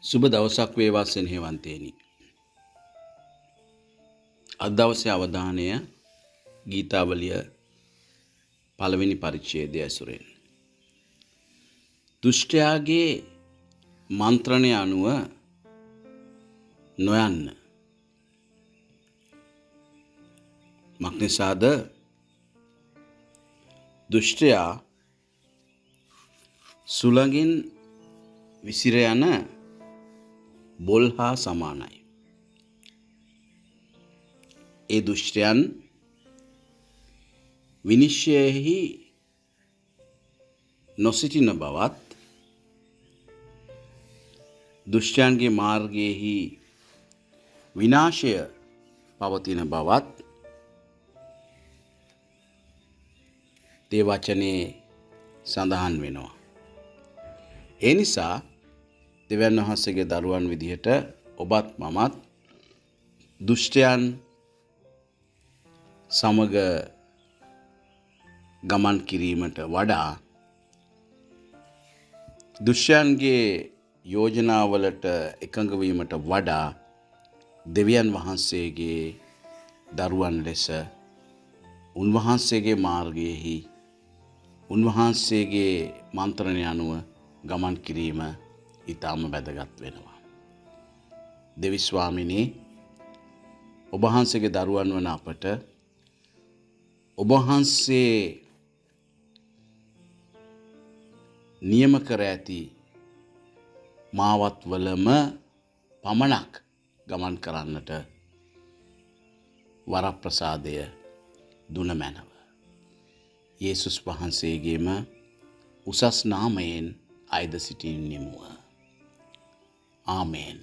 සුබ දවසක් වේවා සෙනෙහවන්තේනි. අද දවසේ අවධානය ගීතාවලිය පළවෙනි පරිච්ඡේදය ඇසුරෙන්. දුෂ්ටයාගේ මන්ත්‍රණය අනුව නොයන්න. මක්නිසාද දුෂ්ටයා සුළඟින් විසිර යන බොල් හා සමානයි. ඒ දුෂ්ටයන් විනිශ්චයෙහි නොසිටින බවත්, දුෂ්ටයන්ගේ මාර්ගයෙහි විනාශය පවතින බවත් ඒ වචනේ සඳහන් වෙනවා. ඒ නිසා දෙවියන් වහන්සේගේ දරුවන් විදිහට ඔබත් මමත් දුෂ්ටයන් සමග ගමන් කිරීමට වඩා දුෂ්ටයන්ගේ යෝජනාවලට එකඟ වීමට වඩා දෙවියන් වහන්සේගේ දරුවන් ලෙස උන්වහන්සේගේ මාර්ගයෙහි උන්වහන්සේගේ මන්ත්‍රණය අනුව ගමන් කිරීම ඉතාම වැදගත් වෙනවා. දෙවි ස්වාමිනේ, ඔබ වහන්සේගේ දරුවන් වන අපට ඔබ වහන්සේ නියම කර ඇති මාවත්වලම පමණක් ගමන් කරන්නට වරප්‍රසාදය දුන මැනව. යේසුස් වහන්සේගේම උසස් නාමයෙන් අයද සිටින්නෙමුව. ආමේන්.